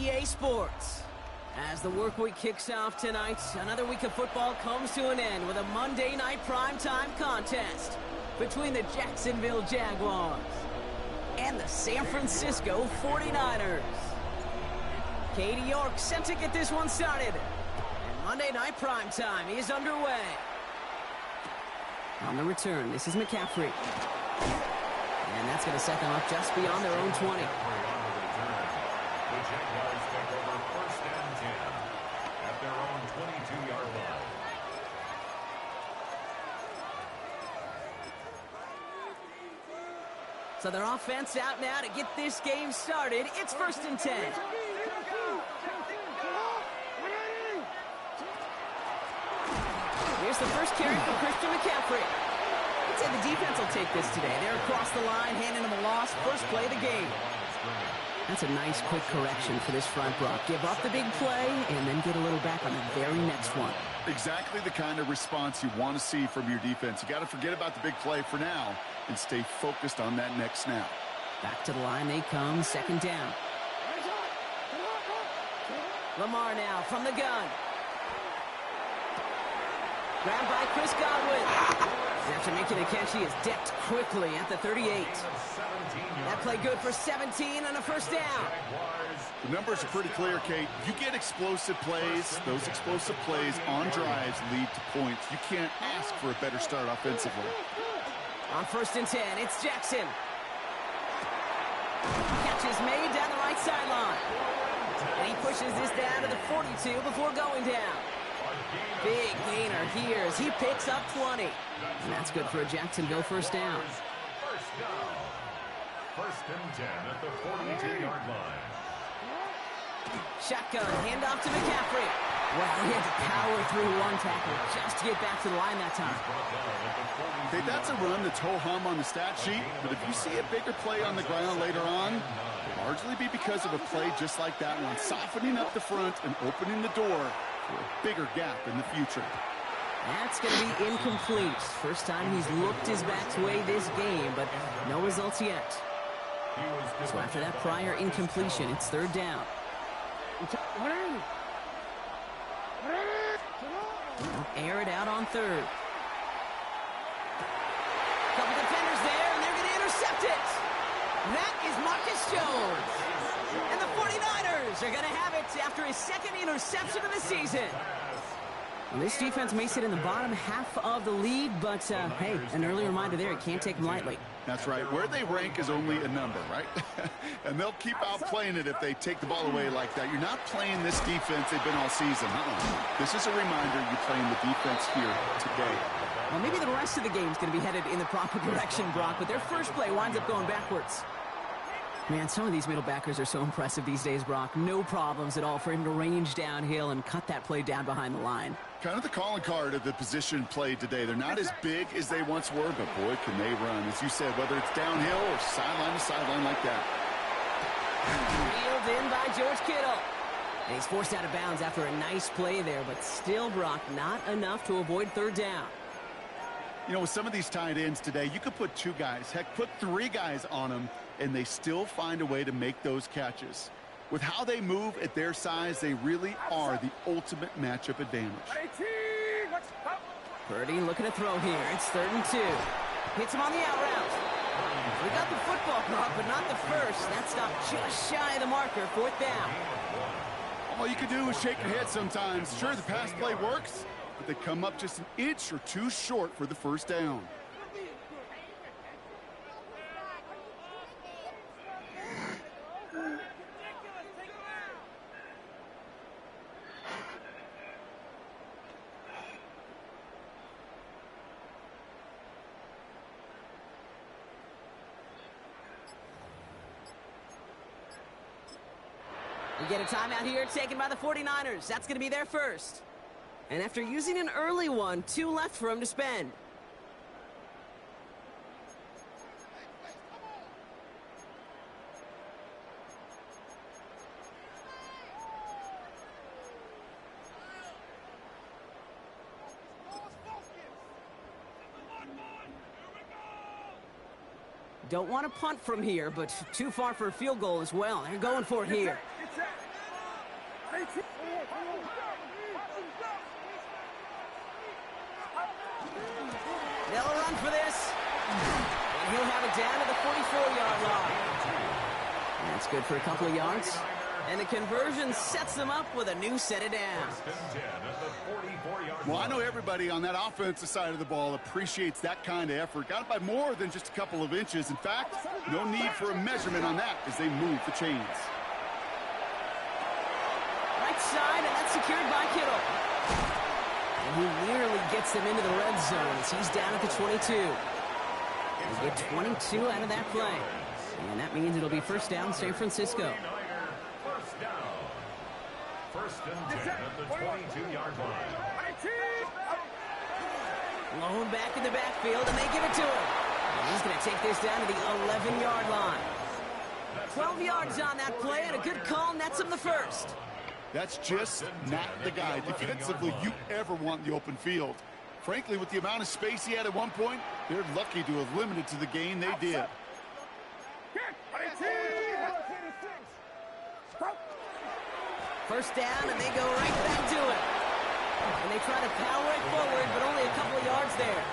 EA Sports. As the work week kicks off tonight, another week of football comes to an end with a Monday night primetime contest between the Jacksonville Jaguars and the San Francisco 49ers. Katie York set to get this one started. And Monday night primetime is underway. On the return, this is McCaffrey. And that's going to set them up just beyond their own 20. The Jaguars take over first and 10 at their own 22-yard line. So their offense out now to get this game started. It's first and 10. Here's the first carry for Christian McCaffrey. I'd say the defense will take this today. They're across the line, handing them a loss. First play of the game. That's a nice quick correction for this front, Brock. Give up the big play and then get a little back on the very next one. Exactly the kind of response you want to see from your defense. You got to forget about the big play for now and stay focused on that next snap. Back to the line they come, second down. Lamar now from the gun. Grabbed by Chris Godwin. After making the catch, he is decked quickly at the 38. That play good for 17 and a first down. The numbers are pretty clear, Kate. You get explosive plays. Those explosive plays on drives lead to points. You can't ask for a better start offensively. On first and 10, it's Jackson. Catch is made down the right sideline. And he pushes this down to the 42 before going down. Big gainer here as he picks up 20. And that's good for a Jacksonville first down. First and 10 at the 42-yard line. Shotgun, handoff to McCaffrey. Well, he had to power through one tackle just to get back to the line that time. Okay, that's a run that's ho-hum on the stat sheet, but if you see a bigger play on the ground later on, it'll largely be because of a play just like that one, softening up the front and opening the door for a bigger gap in the future. That's going to be incomplete. First time he's looked his back way this game, but no results yet. So after that prior incompletion, it's third down. They'll air it out on third. Couple defenders there, and they're going to intercept it. That is Marcus Jones. And the 49ers are going to have it after his second interception of the season. Well, this defense may sit in the bottom half of the league, but, hey, an early reminder there, it can't take them lightly. That's right. Where they rank is only a number, right? And they'll keep outplaying it if they take the ball away like that. You're not playing this defense they've been all season. This is a reminder you're playing the defense here today. Well, maybe the rest of the game's going to be headed in the proper direction, Brock, but their first play winds up going backwards. Man, some of these middle backers are so impressive these days, Brock. No problems at all for him to range downhill and cut that play down behind the line. Kind of the calling card of the position played today. They're not as big as they once were, but boy, can they run. As you said, whether it's downhill or sideline to sideline like that. Reeled in by George Kittle. And he's forced out of bounds after a nice play there, but still, Brock, not enough to avoid third down. You know, with some of these tight ends today, you could put two guys, heck, put three guys on them, and they still find a way to make those catches. With how they move at their size, they really are the ultimate matchup advantage. Purdy looking to throw here. It's third and 2. Hits him on the out route. We got the football, Brock, but not the first. That stopped just shy of the marker. Fourth down. All you can do is shake your head sometimes. Sure, the pass play works, but they come up just an inch or two short for the first down. We get a timeout here taken by the 49ers. That's going to be their first. And after using an early one, 2 left for him to spend. Don't want to punt from here, but too far for a field goal as well. They're going for it here. They'll run for this. And he'll have it down to the 44-yard line. That's good for a couple of yards. And the conversion sets them up with a new set of downs. Well, I know everybody on that offensive side of the ball appreciates that kind of effort. Got it by more than just a couple of inches. In fact, no need for a measurement on that as they move the chains. Right side, and that's secured by Kittle. And he nearly gets them into the red zone as he's down at the 22. They get 22 out of that play. And that means it'll be first down, San Francisco. First and 10 at the 22-yard line. Lone back in the backfield, and they give it to him. And he's going to take this down to the 11-yard line. 12 yards on that play, and a good call nets him the first. That's just not the guy defensively you ever want in the open field. Frankly, with the amount of space he had at one point, they're lucky to have limited to the gain they did. First down, and they go right back to it. And they try to power it forward, but only a couple of yards there.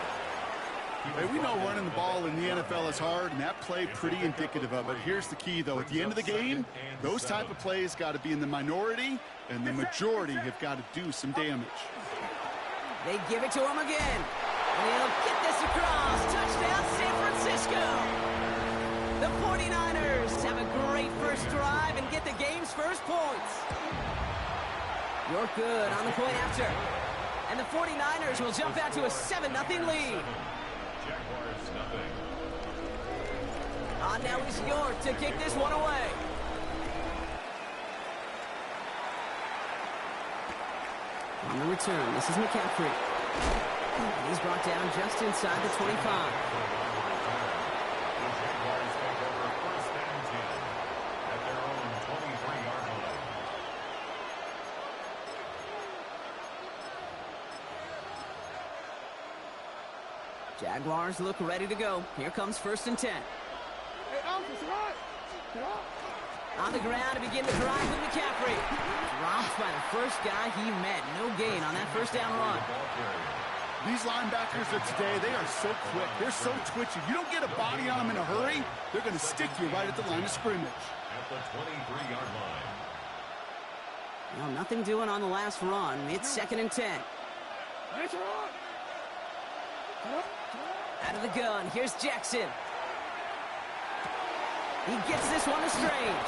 Hey, we know running the ball in the NFL is hard, and that play pretty indicative of it. Here's the key, though. At the end of the game, those type of plays got to be in the minority, and the majority have got to do some damage. They give it to him again. And he'll get this across. Touchdown, San Francisco. The 49ers have a great first drive and get the game's first points. You're good on the point after. And the 49ers will jump out to a 7-0 lead. Jaguars nothing. On now is York to kick this one away. On the return, this is McCaffrey. And he's brought down just inside the 25. The Jaguars take over first and 10 at their own 23-yard line. Jaguars look ready to go. Here comes first and 10. On the ground to begin the drive with McCaffrey. Dropped by the first guy he met. No gain on that first down run. These linebackers of today, they are so quick. They're so twitchy. You don't get a body on them in a hurry, they're going to stick you right at the line of scrimmage. At the 23-yard line. Well, nothing doing on the last run. It's second and 10. Out of the gun, here's Jackson. He gets this one to Strange.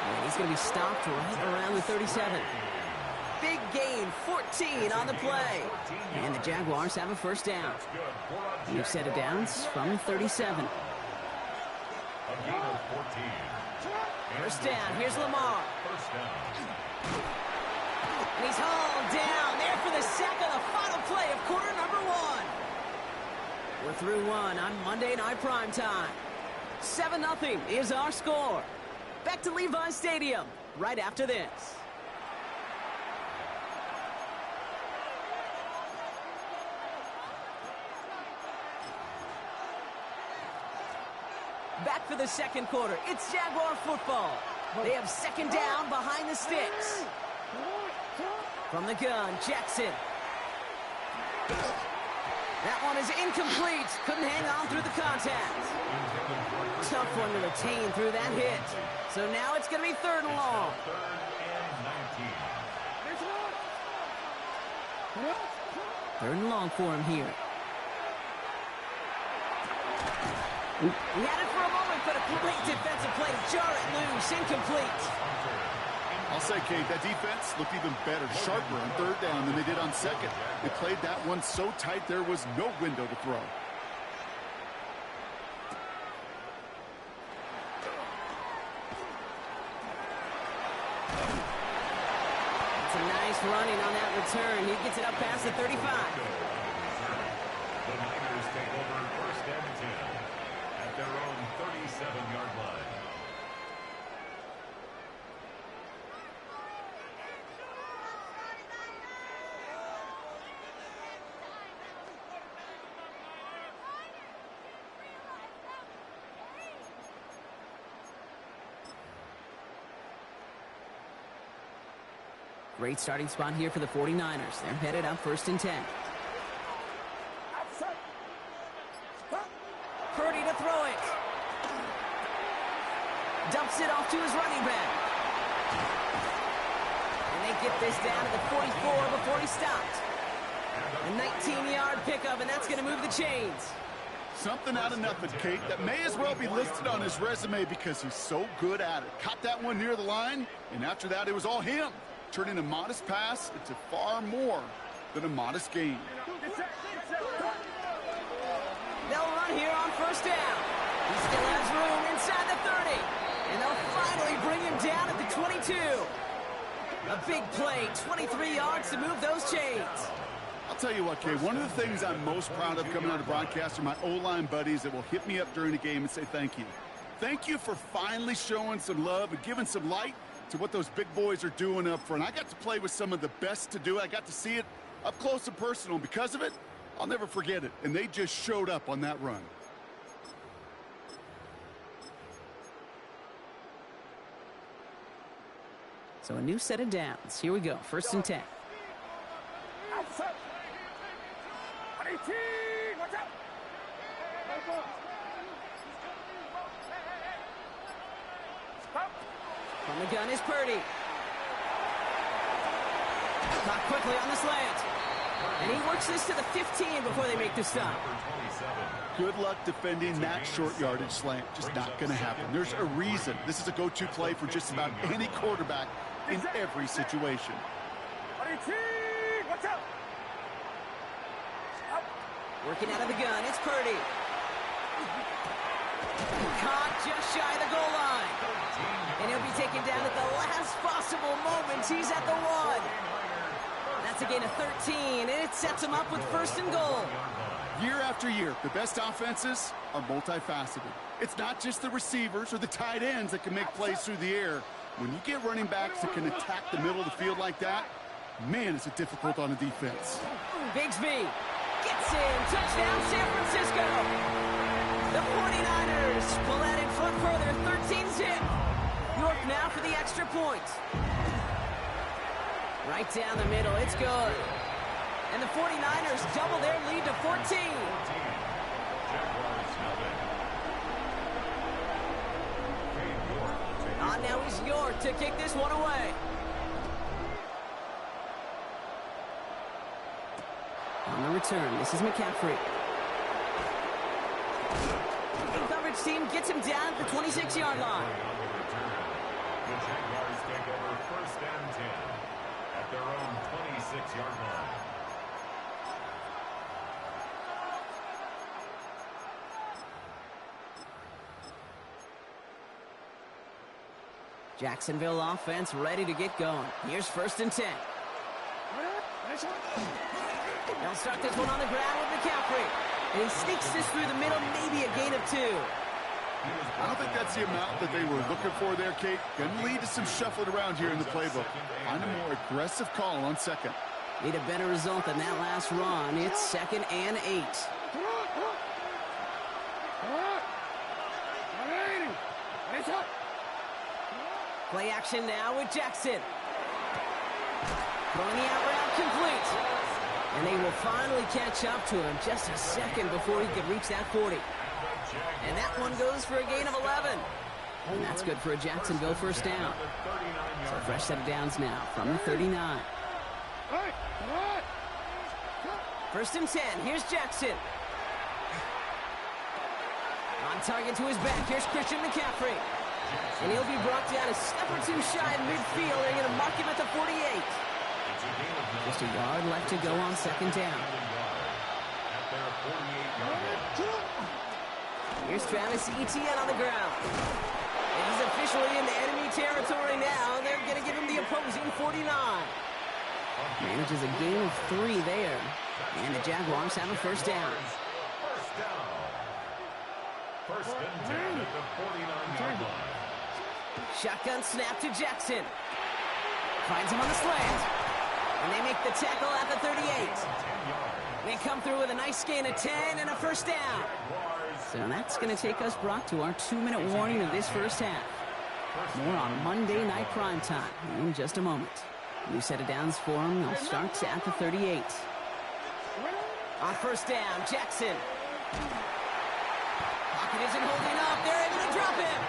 And he's going to be stopped right around the 37. Big gain, 14 on the play. And the Jaguars have a first down. New set of downs from 37. A gain of 14. First down, here's Lamar. First down. And he's hauled down there for the sack on the final play of quarter number one. We're through one on Monday Night Primetime. 7-0 is our score. Back to Levi's Stadium right after this. Back for the second quarter. It's Jaguar football. They have second down behind the sticks. From the gun, Jackson. That one is incomplete. Couldn't hang on through the contact. Tough one to retain through that hit. So now it's going to be third and long. Third and long for him here. He had it for a moment, but a great defensive play to jar it loose. Incomplete. I'll say, Kate, that defense looked even better, sharper on third down than they did on second. They played that one so tight there was no window to throw. It's a nice running on that return. He gets it up past the 35. The Niners take over first and 10 at their own 37-yard line. Great starting spot here for the 49ers. They're headed up 1st and 10. Purdy to throw it. Dumps it off to his running back. And they get this down to the 44 before he stopped. A 19-yard pickup, and that's going to move the chains. Something out of nothing, Kate. That may as well be listed on his resume because he's so good at it. Caught that one near the line, and after that, it was all him. Turning a modest pass into far more than a modest gain. They'll run here on 1st down. He still has room inside the 30. And they'll finally bring him down at the 22. A big play, 23 yards to move those chains. I'll tell you what, Kate, one of the things I'm most proud of coming out of broadcast are my O-line buddies that will hit me up during the game and say thank you. Thank you for finally showing some love and giving some light to what those big boys are doing up front. I got to play with some of the best to do it. I got to see it up close and personal. Because of it, I'll never forget it. And they just showed up on that run. So a new set of downs. Here we go. 1st and 10. From the gun is Purdy. Caught quickly on the slant. And he works this to the 15 before they make the stop. Good luck defending that short yardage slant. Just not going to happen. There's a reason. This is a go-to play for just about any quarterback in every situation. Working out of the gun, it's Purdy. Caught just shy of the goal line. And he'll be taken down at the last possible moment. He's at the 1. That's a gain of 13, and it sets him up with 1st and goal. Year after year, the best offenses are multifaceted. It's not just the receivers or the tight ends that can make plays through the air. When you get running backs that can attack the middle of the field like that, man, is it difficult on the defense. Bigsby gets in. Touchdown, San Francisco. The 49ers pull out in front further, 13-zip. York now for the extra point. Right down the middle, it's good. And the 49ers double their lead to 14. Now is York to kick this one away. On the return, this is McCaffrey. The coverage team gets him down at the 26-yard line. The Jaguars take over 1st and 10 at their own 26-yard line. Jacksonville offense ready to get going. Here's 1st and 10. They'll start this one on the ground with McCaffrey. And he sneaks this through the middle, maybe a gain of 2. I don't think that's the amount that they were looking for there, Kate. Going to lead to some shuffling around here in the playbook. Find a more aggressive call on 2nd. Need a better result than that last run. It's 2nd and 8. Play action now with Jackson. Throwing the out route complete. And they will finally catch up to him just a second before he could reach that 40. And that one goes for a gain of 11. And that's good for a Jacksonville 1st down. So a fresh set of downs now from the 39. 1st and 10. Here's Jackson. On target to his back. Here's Christian McCaffrey. And he'll be brought down a step or 2 shy of midfield. They're going to mark him at the 48. Just a yard left to go on 2nd down. Here's Travis Etienne on the ground. And he's officially in the enemy territory now. They're going to give him the opposing 49. Manages a gain of 3 there. And the Jaguars have a 1st down. 1st and 10 at the 49-yard line. Shotgun snap to Jackson. Finds him on the slant. And they make the tackle at the 38. They come through with a nice gain of 10 and a 1st down. So that's going to take us, Brock, to our 2-minute warning of this 1st half. More on Monday Night Primetime in just a moment. New set of downs for him. They'll start at the 38. On first down, Jackson. Pocket isn't holding up. They're able to drop him.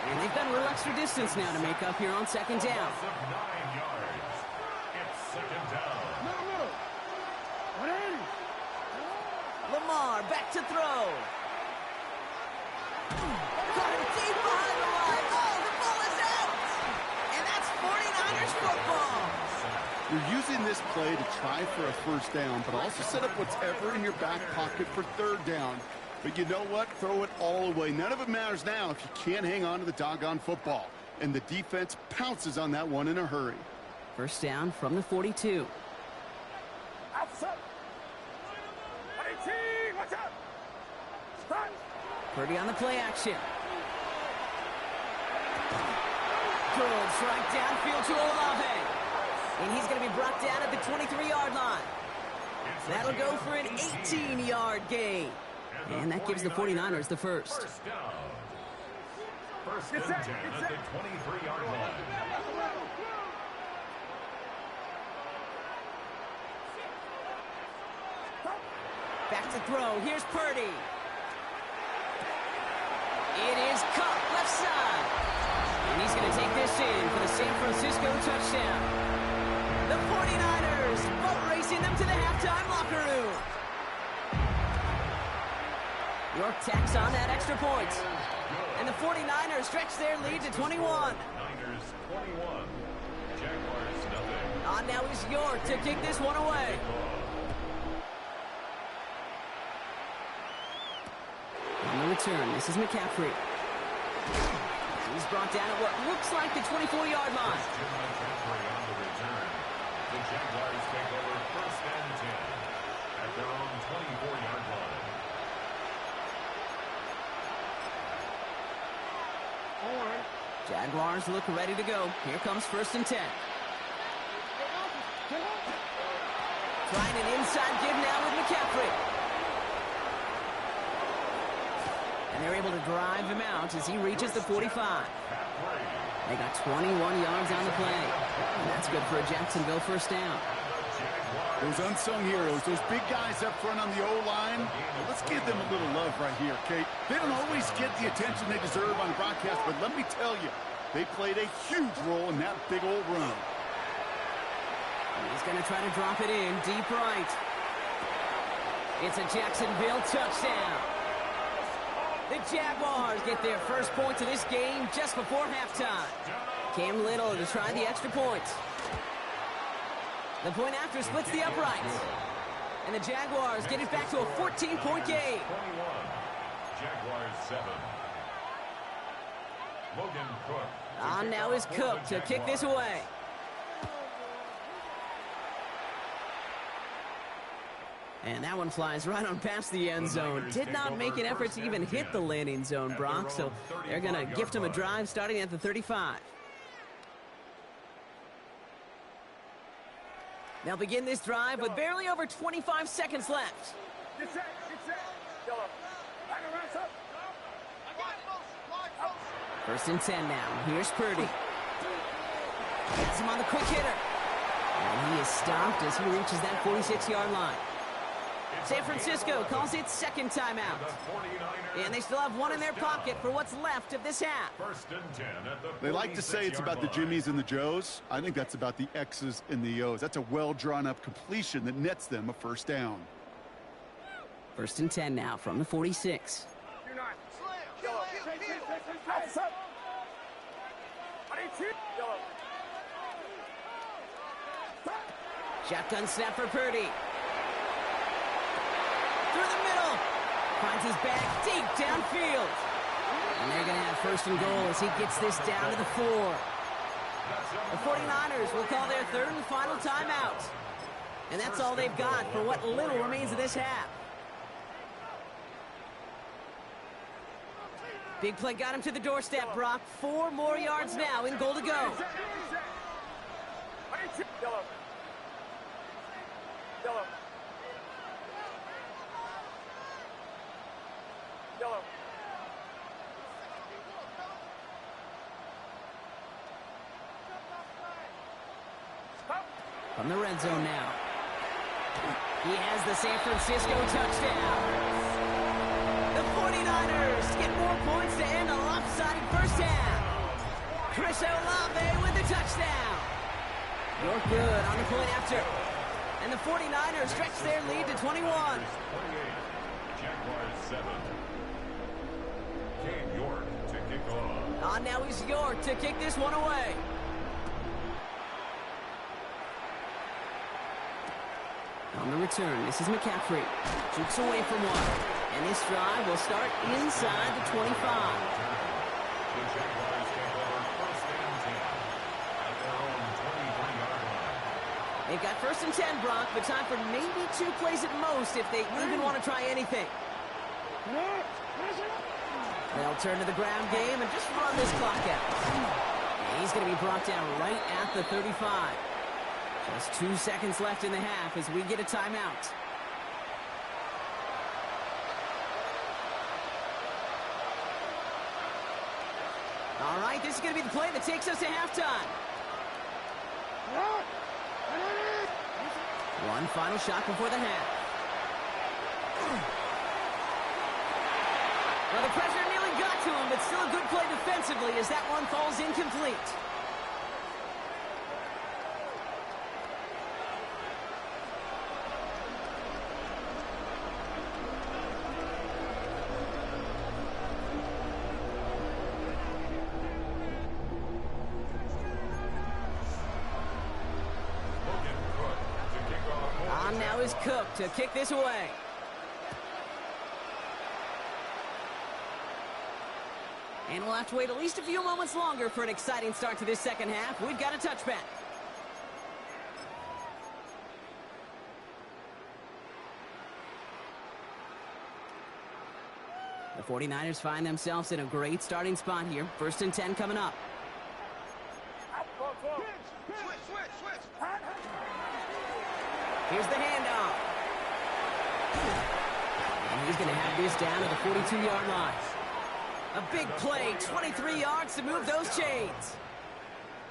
And they've got a little extra distance now to make up here on second down. 9 yards. It's second down. Lamar back to throw. Got him deep behind the line. Oh, the ball is out. And that's 49ers football. You're using this play to try for a first down, but also set up whatever in your back pocket for third down. But you know what? Throw it all away. None of it matters now if you can't hang on to the doggone football. And the defense pounces on that one in a hurry. First down from the 42. Purdy on the play action. Good strike downfield to Olave. And he's going to be brought down at the 23-yard line. That'll go for an 18-yard gain. And that gives the 49ers the first. First down. First and 10 at the 23-yard line. Back to throw. Here's Purdy. It is Cup left side. And he's going to take this in for the San Francisco touchdown. The 49ers boat racing them to the halftime locker room. York tacks on that extra point. And the 49ers stretch their lead to 21. Niners 21. Jaguars nothing. On now is York to kick this one away. On the return, this is McCaffrey. He's brought down at what looks like the 24-yard line. McCaffrey on the return. The Jaguars take over first and 10 at their own 24-yard line. Jaguars look ready to go. Here comes first and 10. Trying an inside give now with McCaffrey. And they're able to drive him out as he reaches the 45. They got 21 yards on the play. And that's good for a Jacksonville first down. Those unsung heroes, those big guys up front on the O-line, let's give them a little love right here, Kate. They don't always get the attention they deserve on the broadcast, but let me tell you, they played a huge role in that big old run. He's going to try to drop it in deep right. It's a Jacksonville touchdown. The Jaguars get their first points of this game just before halftime. Cam Little to try the extra point. The point after splits the uprights. And the Jaguars get it back to a 14-point game. 21. Jaguars 7. Logan Cook. On now is Cook to kick this away. And that one flies right on past the end zone. Did not make an effort to even hit the landing zone, Brock. So they're going to gift him a drive starting at the 35. They'll begin this drive with barely over 25 seconds left. First and 10 now. Here's Purdy. Gets him on the quick hitter. And he is stopped as he reaches that 46-yard line. San Francisco calls it second timeout. And they still have one in their pocket for what's left of this half. First and 10 at the They like to say it's about the Jimmies and the Joes. I think that's about the X's and the O's. That's a well-drawn-up completion that nets them a first down. First and 10 now from the 46. Shotgun snap for Purdy. Through the middle. Finds his back deep downfield. And they're going to have first and goal as he gets this down to the 4. The 49ers will call their third and final timeout. And that's all they've got for what little remains of this half. Big play got him to the doorstep, Brock. 4 more yards now in goal to go. From the red zone now. He has the San Francisco touchdown. The 49ers get more points to end a lopsided first half. Chris Olave with the touchdown. You're good on the point after. And the 49ers stretch their lead to 21. Jaguars 7. Cam York to kick off. Now he's York to kick this one away. On the return, this is McCaffrey. Jukes away from one. And this drive will start inside the 25. The Jaguars take over first and 10 at their own 23-yard line. They've got first and 10, Brock, but time for maybe 2 plays at most if they even want to try anything. They'll turn to the ground game and just run this clock out. And he's going to be brought down right at the 35. Just 2 seconds left in the half as we get a timeout. All right, this is going to be the play that takes us to halftime. One final shot before the half. Well, the pressure nearly got to him, but still a good play defensively as that one falls incomplete. Now is Cook to kick this away. And we'll have to wait at least a few moments longer for an exciting start to this second half. We've got a touchback. The 49ers find themselves in a great starting spot here. First and 10 coming up. Here's the handoff. And he's going to have this down at the 42-yard line. A big play, 23 yards to move those chains.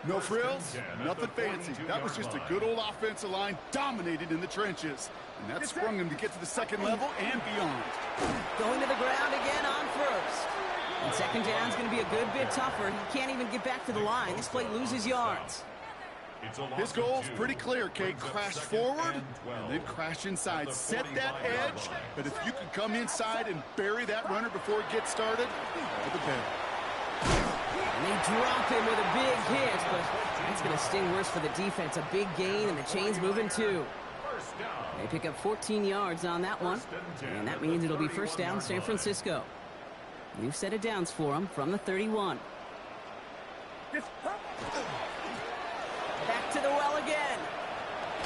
No frills, nothing fancy. That was just a good old offensive line dominated in the trenches. And that sprung him to get to the second level and beyond. Going to the ground again on first. And second down's going to be a good bit tougher. He can't even get back to the line. This play loses yards. His goal's pretty clear, Kate. Crash forward and then crash inside. Set that edge, but if you can come inside and bury that runner before it gets started, all the better. And they drop him with a big hit, but that's going to sting worse for the defense. A big gain, and the chain's moving too. They pick up 14 yards on that one, and that means it'll be first down San Francisco. New set of downs for them from the 31. Back to the well again.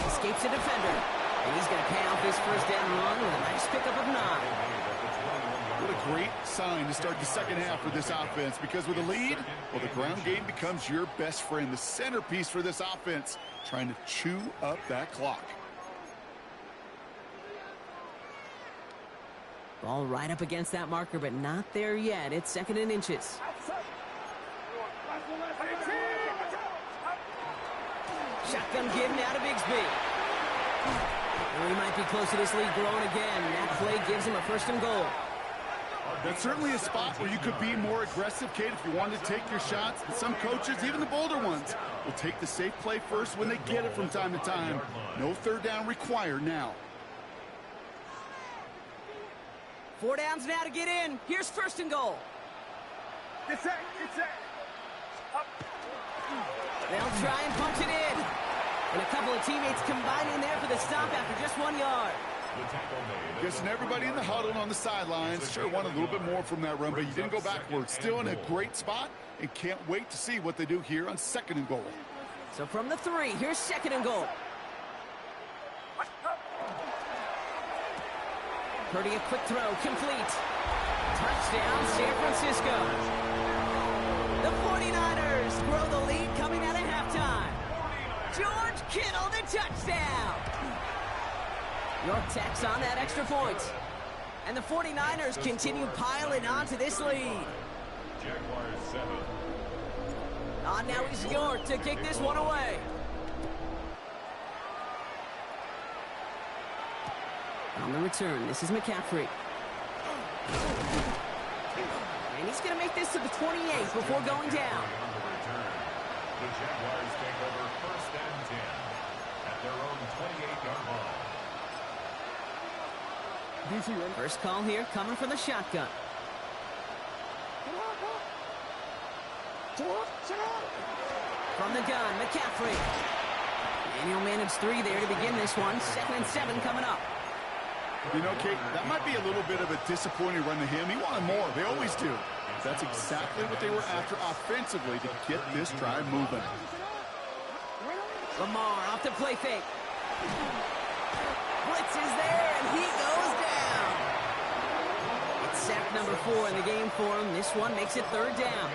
Escapes a defender. And he's going to pay off this first down run with a nice pickup of 9. What a great sign to start the second half for this offense, because with a lead, well, the ground game becomes your best friend, the centerpiece for this offense, trying to chew up that clock. Ball right up against that marker, but not there yet. It's second and inches. Shotgun give now to Bigsby. And we might be close to this lead growing again. That play gives him a first and goal. That's certainly a spot where you could be more aggressive, Kate, if you wanted to take your shots. And some coaches, even the bolder ones, will take the safe play first when they get it from time to time. No third down required now. 4 downs now to get in. Here's first and goal. Get set. They'll try and punch it in. And a couple of teammates combining there for the stop after just 1 yard. Guessing everybody in the huddle on the sidelines sure wanted a little bit more from that run, but you didn't go backwards. Still in a great spot, and can't wait to see what they do here on second and goal. So from the 3, here's second and goal. Purdy a quick throw, complete. Touchdown, San Francisco. The 49ers grow the lead coming out of halftime. George Kittle, the touchdown. York tacks on that extra point. And the 49ers continue piling onto this lead. Jaguars 7. Now is York to kick this one away. return, this is McCaffrey. And he's going to make this to the 28 before going down. On the return, the Jaguars take over 1st and 10 at their own 28-yard line. First call here coming from the shotgun. From the gun, McCaffrey. And he'll manage 3 there to begin this one. 2nd and 7 coming up. You know, Kate, that might be a little bit of a disappointing run to him. He wanted more. They always do. That's exactly what they were after offensively to get this drive moving. Lamar off the play fake. Blitz is there, and he goes down. It's sack number 4 in the game for him. This one makes it 3rd down.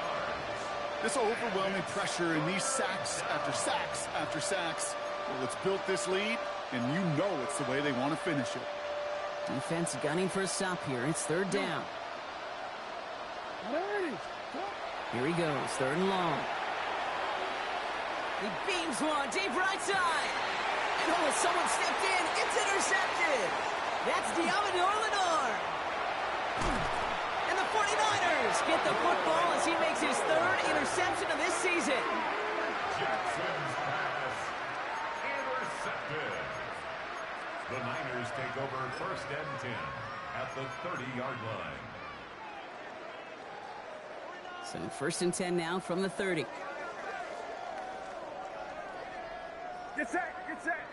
This overwhelming pressure and these sacks after sacks after sacks. Well, it's built this lead, and you know it's the way they want to finish it. Defense gunning for a stop here. It's 3rd down. Here he goes, 3rd and long. He beams one deep right side. And oh, someone stepped in. It's intercepted. That's Diamador Lenore. And the 49ers get the football as he makes his 3rd interception of this season. Jackson's pass intercepted. The Niners take over 1st and 10 at the 30-yard line. So 1st and 10 now from the 30. Get set, get set.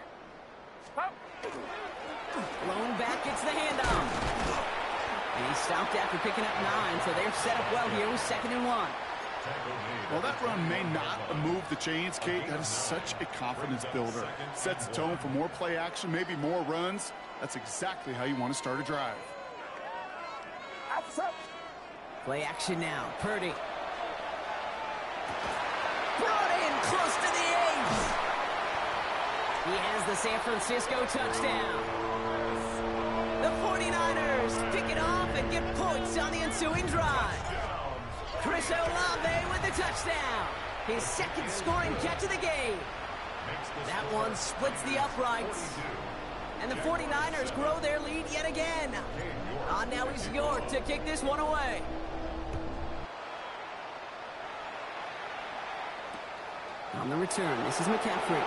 Up. Blown back, gets the handoff. And he stopped after picking up 9, so they're set up well here with 2nd and 1. Well, that run may not move the chains, Kate. That is such a confidence builder. Sets the tone for more play action, maybe more runs. That's exactly how you want to start a drive. Play action now. Purdy. Brought in close to the 8. He has the San Francisco touchdown. The 49ers pick it off and get points on the ensuing drive. Chris Olave with the touchdown. His 2nd scoring catch of the game. That one splits the uprights. And the 49ers grow their lead yet again. Now he's York to kick this one away. On the return, this is McCaffrey.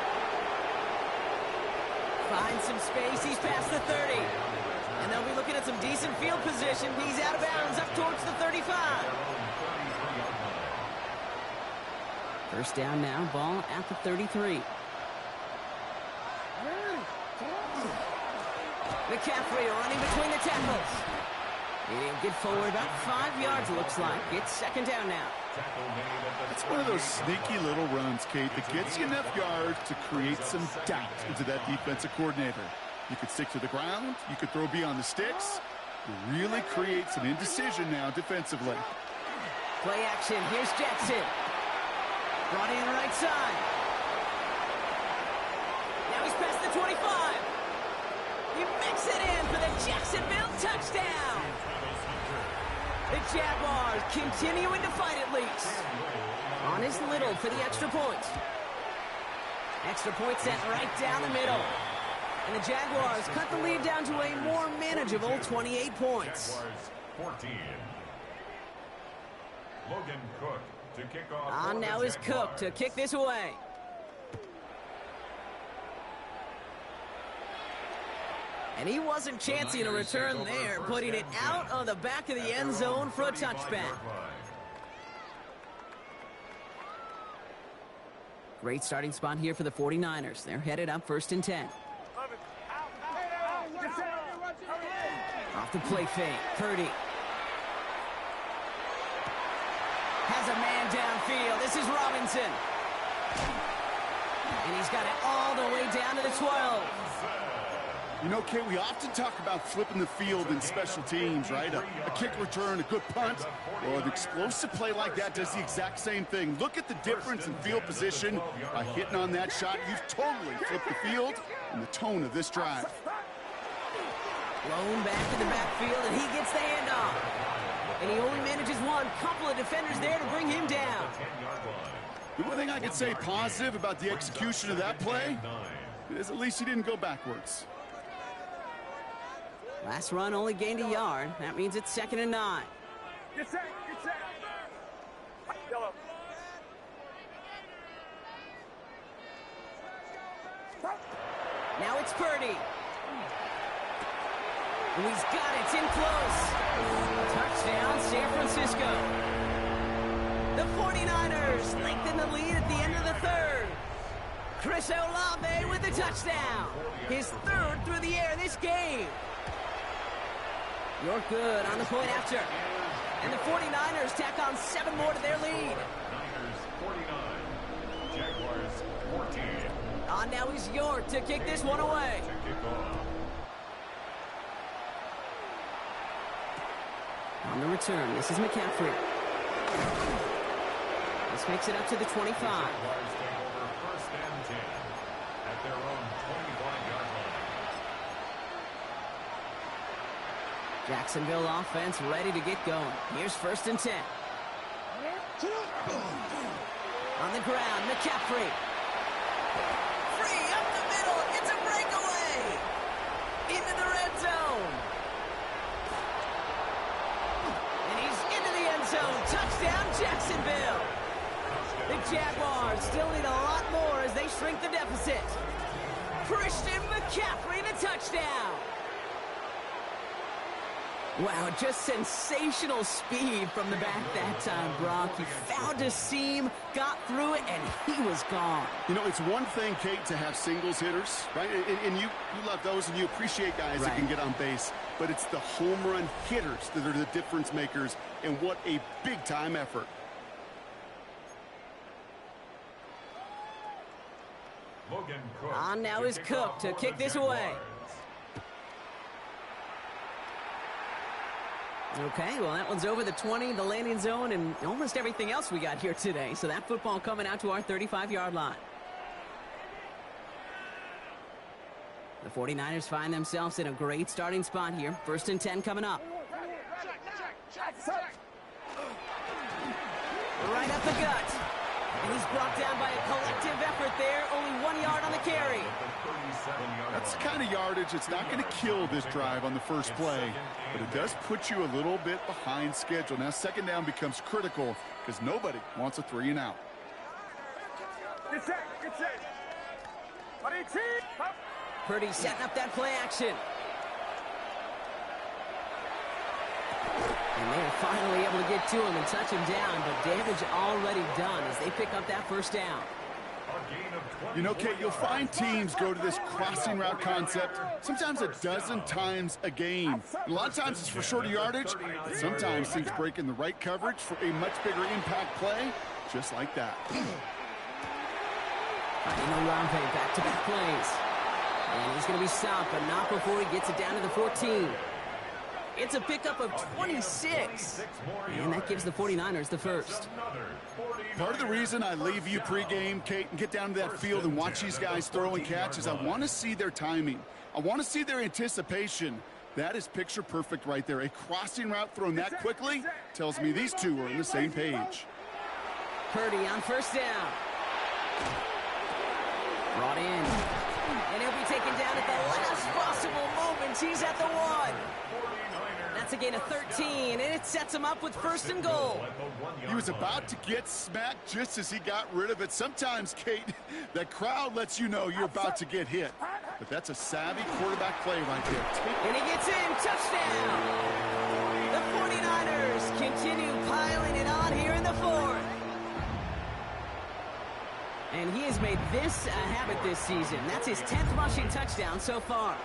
Finds some space, he's past the 30. And they'll be looking at some decent field position. He's out of bounds up towards the 35. 1st down now, ball at the 33. McCaffrey running between the tackles. He'll get forward about 5 yards, it looks like. It's 2nd down now. It's one of those sneaky little runs, Kate, that gets you enough yards to create some doubt into that defensive coordinator. You could stick to the ground. You could throw beyond the sticks. It really creates an indecision now defensively. Play action. Here's Jackson. Brought in right side. Now he's past the 25. He makes it in for the Jacksonville touchdown. The Jaguars continuing to fight at least. On is Little for the extra point. Extra point set right down the middle. And the Jaguars cut the lead down to a more manageable 28 points. Jaguars 14. Logan Cook to kick off. On now is Cook to kick this away. And he wasn't chancing a return there, putting it out of the back of the end zone for a touchback. Great starting spot here for the 49ers. They're headed up 1st and 10. Off the play fake, Purdy. Has a man downfield. This is Robinson. And he's got it all the way down to the 12. You know, Kate, we often talk about flipping the field in special teams, right? A kick return, a good punt. Well, an explosive play like that does the exact same thing. Look at the difference in field position. By hitting on that shot, you've totally flipped the field and the tone of this drive. Blown back in the backfield, and he gets the handoff. And he only manages one. Couple of defenders there to bring him down. The one thing I can say positive about the execution of that play is at least he didn't go backwards. Last run only gained a yard. That means it's 2nd and 9. Get set, get set. Yellow. Now it's Purdy. And he's got it. It's in close. Touchdown, San Francisco. The 49ers lengthen the lead at the end of the 3rd. Chris Olave with the touchdown. His 3rd through the air this game. You're good on the point after. And the 49ers tack on 7 more to their lead. Niners 49. Jaguars 14. On now is York to kick this one away. To kick off. On the return, this is McCaffrey. This makes it up to the 25. Jaguars take over 1st and 10 at their own 25-yard line. Jacksonville offense ready to get going. Here's 1st and 10. On the ground, McCaffrey. Free up the middle. It's a breakaway. Into the red zone. And he's into the end zone. Touchdown, Jacksonville. The Jaguars still need a lot more as they shrink the deficit. Christian McCaffrey, the touchdown. Wow, just sensational speed from the back that time, Brock. He found a seam, got through it, and he was gone. You know, it's one thing, Kate, to have singles hitters, right? And you love those, and you appreciate guys that can get on base. But it's the home run hitters that are the difference makers, and what a big-time effort. Logan Cook. On now is Cook to kick this away. Okay, well, that one's over the 20, the landing zone, and almost everything else we got here today. So that football coming out to our 35-yard line. The 49ers find themselves in a great starting spot here. 1st and 10 coming up. Right up the gut. And he's brought down by a collective effort there. Only 1 yard on the carry. That's the kind of yardage it's not going to kill this drive on the first play, but it does put you a little bit behind schedule. Now 2nd down becomes critical because nobody wants a 3 and out. Get set, get set. Purdy setting up that play action. And they're finally able to get to him and touch him down, but damage already done as they pick up that 1st down. You know, Kate, you'll find teams go to this crossing route concept sometimes a dozen times a game. A lot of times it's for shorter yardage, but sometimes things break in the right coverage for a much bigger impact play, just like that. Olave, back-to-back plays. And he's going to be stopped, but not before he gets it down to the 14. It's a pickup of 26. And that gives the 49ers the 1st. Part of the reason I leave you pregame, Kate, and get down to that field and watch these guys throw and catch is I want to see their timing. I want to see their anticipation. That is picture perfect right there. A crossing route thrown that quickly tells me these two are on the same page. Purdy on 1st down. Brought in. And he'll be taken down at the last possible moment. He's at the 1. That's a gain of 13, and it sets him up with 1st and goal. He was about to get smacked just as he got rid of it. Sometimes, Kate, that crowd lets you know you're about to get hit. But that's a savvy quarterback play right there. And he gets in. Touchdown. The 49ers continue piling it on here in the 4th. And he has made this a habit this season. That's his 10th rushing touchdown so far.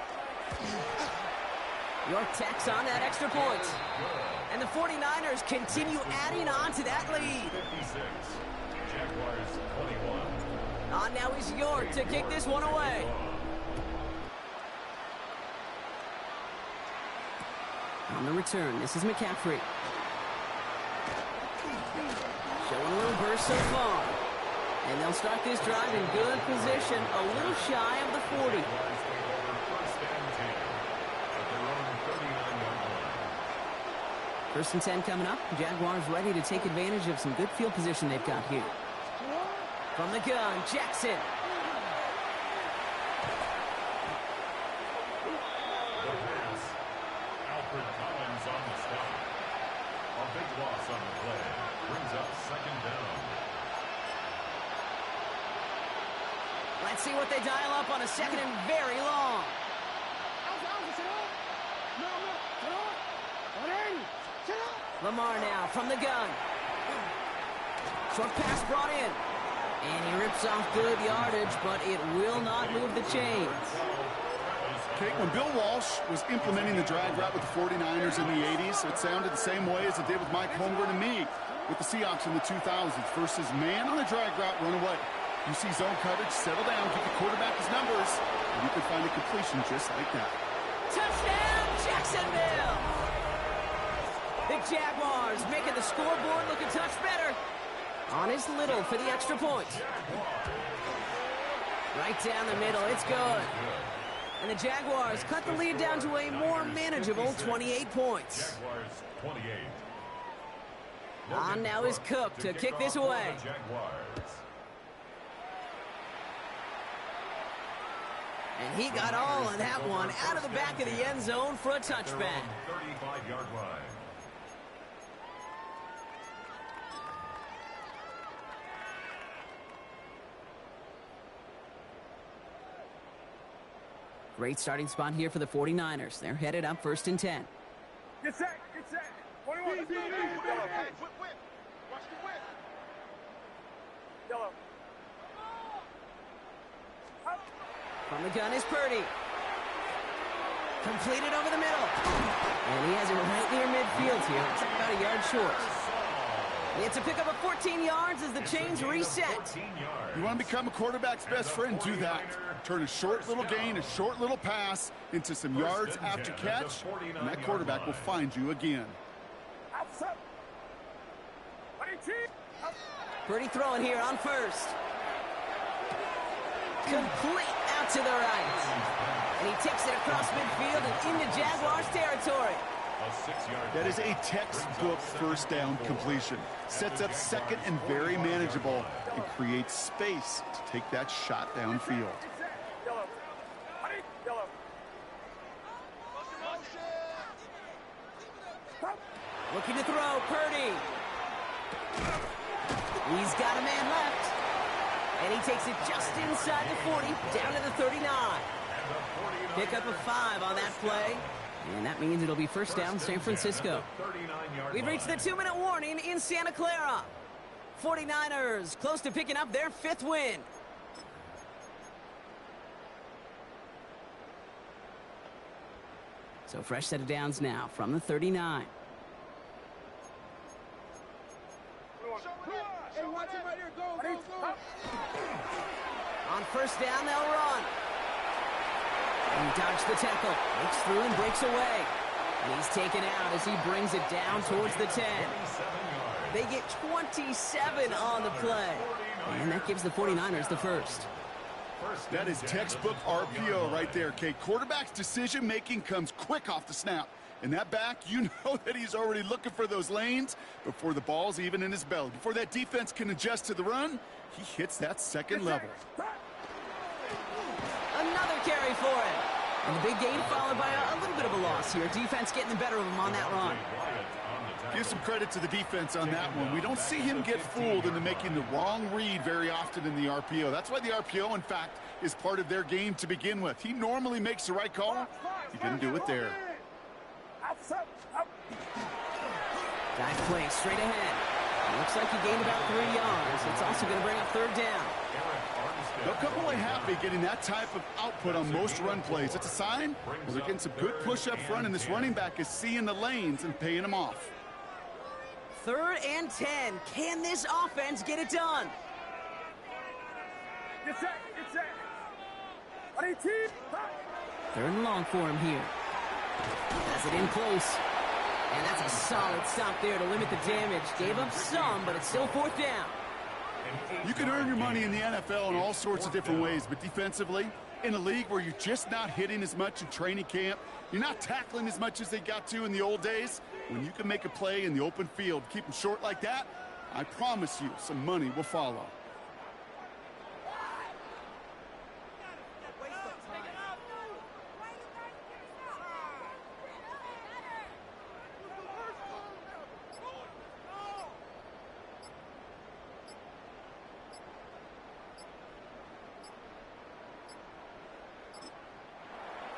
York tacks on that extra point. And the 49ers continue adding on to that lead. 56. Jaguars 21. On now is York to kick this one away. On the return, this is McCaffrey. Showing a little burst so far. And they'll start this drive in good position, a little shy of the 40. First and 10 coming up. Jaguars ready to take advantage of some good field position they've got here. From the gun, Jackson. The pass Let's see what they dial up on a second and very long. Lamar now from the gun. Short pass brought in. And he rips off good yardage, but it will not move the chains. Okay, when Bill Walsh was implementing the drag route with the 49ers in the 80s, it sounded the same way as it did with Mike Holmgren and me with the Seahawks in the 2000s. Versus man on the drag route, run away. You see zone coverage, settle down, give the quarterback his numbers, and you can find a completion just like that. Touchdown, Jacksonville! The Jaguars making the scoreboard look a touch better. On his little for the extra point. Right down the middle, it's good. And the Jaguars cut the lead down to a more manageable 28 points. On now is Cook to kick this away. And he got all of that one out of the back of the end zone for a touchback. 35-yard line. Great starting spot here for the 49ers. They're headed up 1st and 10. Get set, get set. 21. Hey, whip. Watch the whip. Yellow. From the gun is Purdy. Completed over the middle. And he has it right near midfield here. It's about a yard short. It's a pickup of 14 yards as the chains reset. You want to become a quarterback's best friend? Do that. Turn a short little gain, a short little pass into some yards after catch, and that quarterback will find you again. Purdy throwing here on 1st. Complete out to the right. And he takes it across midfield and into Jaguars territory. That is a textbook first down completion. Sets up second and very manageable and creates space to take that shot downfield. Looking to throw, Purdy. He's got a man left. And he takes it just inside the 40, down to the 39. Pick up a 5 on that play. And that means it'll be 1st down, San Francisco. We've reached the 2-minute warning in Santa Clara. 49ers close to picking up their 5th win. So fresh set of downs now from the 39. On 1st down, they'll run. And he dodged the tackle, breaks through and breaks away. And he's taken out as he brings it down towards the 10. They get 27 on the play. And that gives the 49ers the 1st. That is textbook RPO right there, Kate. Quarterback's decision-making comes quick off the snap. And that back, you know that he's already looking for those lanes before the ball's even in his belly. Before that defense can adjust to the run, he hits that second level. Another carry for him. And the big gain followed by a little bit of a loss here. Defense getting the better of him on that run. Give some credit to the defense on that one. We don't see him get fooled into making the wrong read very often in the RPO. That's why the RPO, in fact, is part of their game to begin with. He normally makes the right call. He didn't do it there. Dive play straight ahead. Looks like he gained about 3 yards. It's also going to bring up 3rd down. They'll come away happy getting that type of output on most run plays. It's a sign well, they're getting some good push up front, and this running back is seeing the lanes and paying them off. 3rd and 10. Can this offense get it done? Get set, get set. 3rd and long for him here. Has it in close. And that's a solid stop there to limit the damage. Gave up some, but it's still 4th down. You can earn your money in the NFL in all sorts of different ways, but defensively, in a league where you're just not hitting as much in training camp, you're not tackling as much as they got to in the old days, when you can make a play in the open field, keep them short like that, I promise you some money will follow.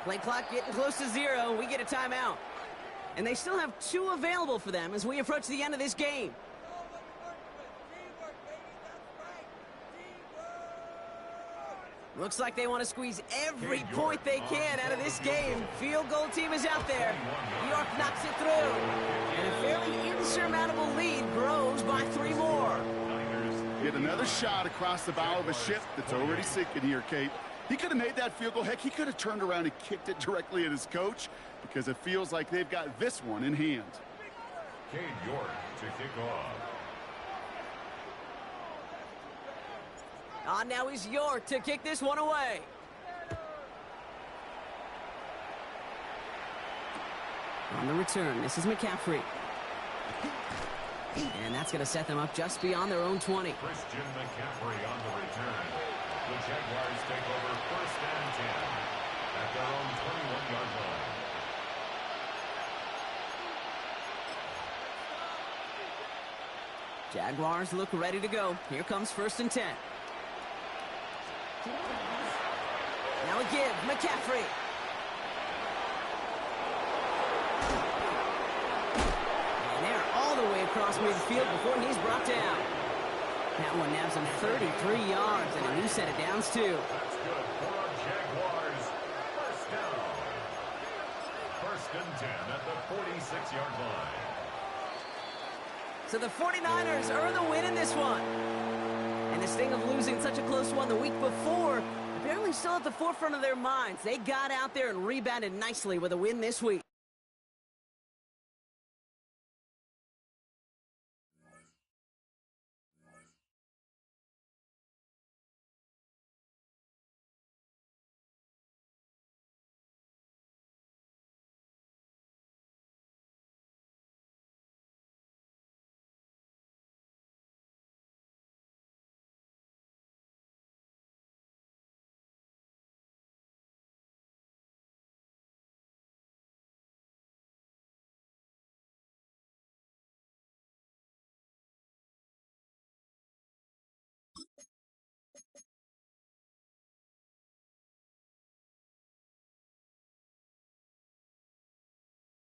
Play clock getting close to 0. We get a timeout. And they still have 2 available for them as we approach the end of this game. Looks like they want to squeeze every point they can out of this game. Field goal team is out there. New York knocks it through. And a fairly insurmountable lead grows by 3 more. Get another shot across the bow of a ship that's already sinking here, Kate. He could have made that field goal. Heck, he could have turned around and kicked it directly at his coach because it feels like they've got this one in hand. Cade York to kick off. Now is York to kick this one away. On the return, this is McCaffrey. And that's going to set them up just beyond their own 20. Christian McCaffrey on the return. The Jaguars take over 1st and 10 at their own 21-yard line. Jaguars look ready to go. Here comes 1st and 10. Now a give, McCaffrey. And they're all the way across midfield before he's brought down. That one nabs him 33 yards and a new set of downs, too. That's good for our Jaguars. 1st down. 1st and 10 at the 46-yard line. So the 49ers earn the win in this one. And the sting of losing such a close one the week before apparently still at the forefront of their minds. They got out there and rebounded nicely with a win this week.